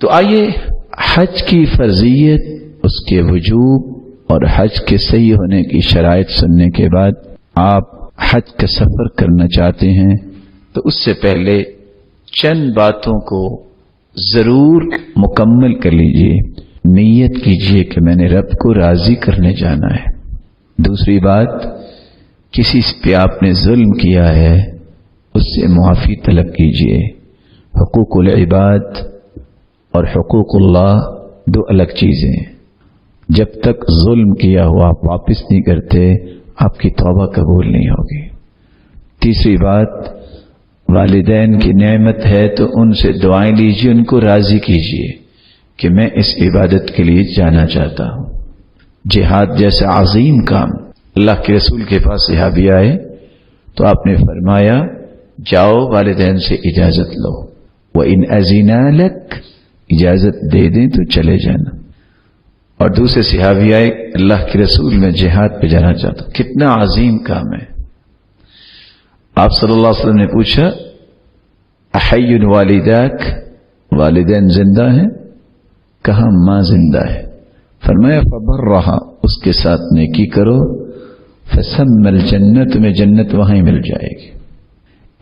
تو آئیے حج کی فرضیت، اس کے وجوب اور حج کے صحیح ہونے کی شرائط سننے کے بعد آپ حج کا سفر کرنا چاہتے ہیں تو اس سے پہلے چند باتوں کو ضرور مکمل کر لیجئے۔ نیت کیجئے کہ میں نے رب کو راضی کرنے جانا ہے۔ دوسری بات، کسی پہ آپ نے ظلم کیا ہے اس سے معافی طلب کیجئے۔ حقوق العباد اور حقوق اللہ دو الگ چیزیں ہیں۔ جب تک ظلم کیا ہوا آپ واپس نہیں کرتے آپ کی توبہ قبول نہیں ہوگی۔ تیسری بات، والدین کی نعمت ہے تو ان سے دعائیں لیجیے، ان کو راضی کیجیے کہ میں اس عبادت کے لیے جانا چاہتا ہوں۔ جہاد جیسا عظیم کام، اللہ کے رسول کے پاس صحابی آئے تو آپ نے فرمایا جاؤ والدین سے اجازت لو، وَإِنْ أَذِنَا لَكَ، اجازت دے دیں تو چلے جانا۔ اور دوسرے صحابی آئے، اللہ کے رسول میں جہاد پہ جانا چاہتا ہوں۔ کتنا عظیم کام ہے۔ آپ صلی اللہ علیہ وسلم نے پوچھا احی والداک، والدین زندہ ہیں؟ کہا ماں زندہ ہے۔ فرمایا فبرھا، اس کے ساتھ نیکی کرو، فسم الجنت، تمہیں جنت وہاں ہی مل جائے گی۔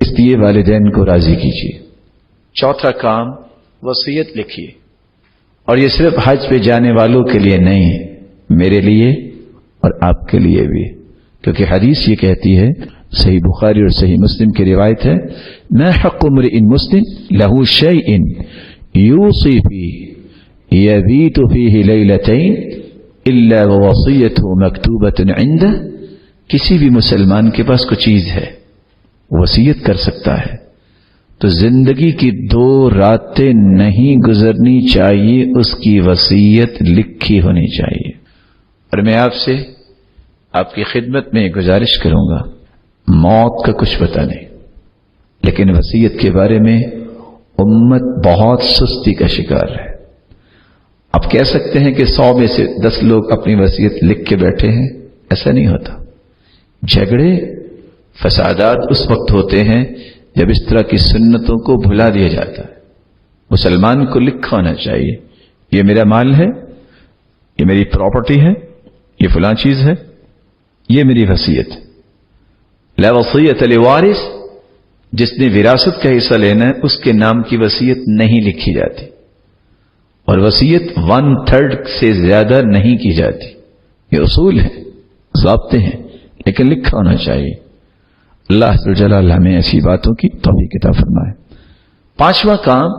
اس لیے والدین کو راضی کیجیے۔ چوتھا کام، وصیت لکھیے، اور یہ صرف حج پہ جانے والوں کے لیے نہیں، میرے لیے اور آپ کے لیے بھی، کیونکہ حدیث یہ کہتی ہے، صحیح بخاری اور صحیح مسلم کی روایت ہے، ما حق امرئ مسلم له شيء يوصي فيه يبيت فيه ليلتين الا ووصيته مكتوبة عنده۔ کسی بھی مسلمان کے پاس کوئی چیز ہے، وصیت کر سکتا ہے، تو زندگی کی 2 راتیں نہیں گزرنی چاہیے، اس کی وصیت لکھی ہونی چاہیے۔ اور میں آپ سے آپ کی خدمت میں گزارش کروں گا، موت کا کچھ پتہ نہیں، لیکن وصیت کے بارے میں امت بہت سستی کا شکار ہے۔ آپ کہہ سکتے ہیں کہ 100 میں سے 10 لوگ اپنی وصیت لکھ کے بیٹھے ہیں، ایسا نہیں ہوتا۔ جھگڑے، فسادات اس وقت ہوتے ہیں جب اس طرح کی سنتوں کو بھلا دیا جاتا ہے۔ مسلمان کو لکھا ہونا چاہیے، یہ میرا مال ہے، یہ میری پراپرٹی ہے، یہ فلاں چیز ہے، یہ میری وصیت ہے۔ لا وصیت لوارث، جس نے وراثت کا حصہ لینا ہے اس کے نام کی وصیت نہیں لکھی جاتی، اور وصیت 1/3 سے زیادہ نہیں کی جاتی۔ یہ اصول ہیں، ضابطے ہیں، لیکن لکھا ہونا چاہیے۔ اللہ عز و جل ہمیں ایسی باتوں کی توفیق عطا فرمائے۔ 5واں کام،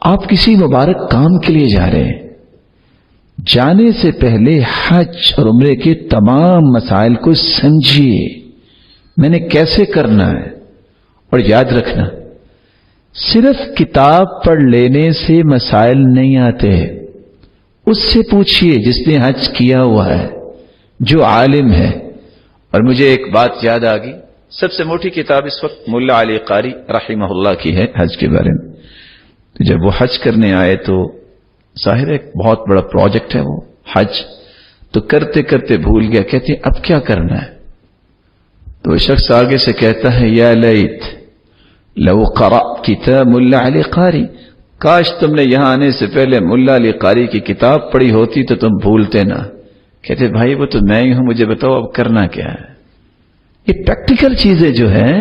آپ کسی مبارک کام کے لیے جا رہے ہیں، جانے سے پہلے حج اور عمرے کے تمام مسائل کو سمجھیے، میں نے کیسے کرنا ہے۔ اور یاد رکھنا، صرف کتاب پڑھ لینے سے مسائل نہیں آتے، اس سے پوچھیے جس نے حج کیا ہوا ہے، جو عالم ہے۔ اور مجھے ایک بات یاد آ گئی، سب سے موٹی کتاب اس وقت ملا علی قاری رحمہ اللہ کی ہے حج کے بارے میں۔ تو جب وہ حج کرنے آئے تو ظاہر ہے بہت بڑا پروجیکٹ ہے وہ حج، تو کرتے کرتے بھول گیا، کہتے ہیں اب کیا کرنا ہے؟ تو وہ شخص آگے سے کہتا ہے یا لیت لو قرأت کتاب ملا علی قاری، کاش تم نے یہاں آنے سے پہلے ملا علی قاری کی کتاب پڑھی ہوتی تو تم بھولتے نہ۔ کہتے بھائی وہ تو میں ہی ہوں، مجھے بتاؤ اب کرنا کیا ہے۔ یہ پریکٹیکل چیزیں جو ہیں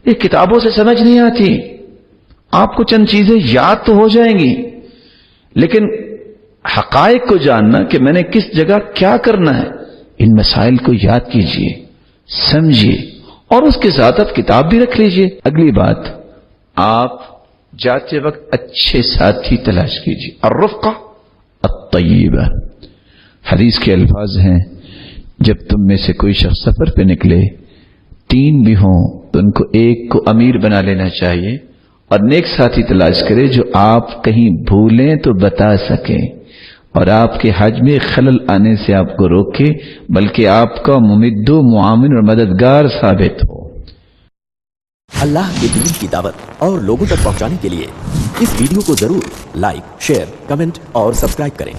یہ کتابوں سے سمجھ نہیں آتی۔ آپ کو چند چیزیں یاد تو ہو جائیں گی، لیکن حقائق کو جاننا کہ میں نے کس جگہ کیا کرنا ہے، ان مسائل کو یاد کیجئے، سمجھیے، اور اس کے ساتھ آپ کتاب بھی رکھ لیجئے۔ اگلی بات، آپ جاتے وقت اچھے ساتھی تلاش کیجئے، الرفقہ الطیبہ۔ حدیث کے الفاظ ہیں، جب تم میں سے کوئی شخص سفر پہ نکلے، 3 بھی ہوں تو ان کو ایک کو امیر بنا لینا چاہیے، اور نیک ساتھی تلاش کرے جو آپ کہیں بھولیں تو بتا سکیں، اور آپ کے حج میں خلل آنے سے آپ کو روکے، بلکہ آپ کا ممد و معاون اور مددگار ثابت ہو۔ اللہ کے دین کی دعوت اور لوگوں تک پہنچانے کے لیے اس ویڈیو کو ضرور لائک، شیئر، کمنٹ اور سبسکرائب کریں۔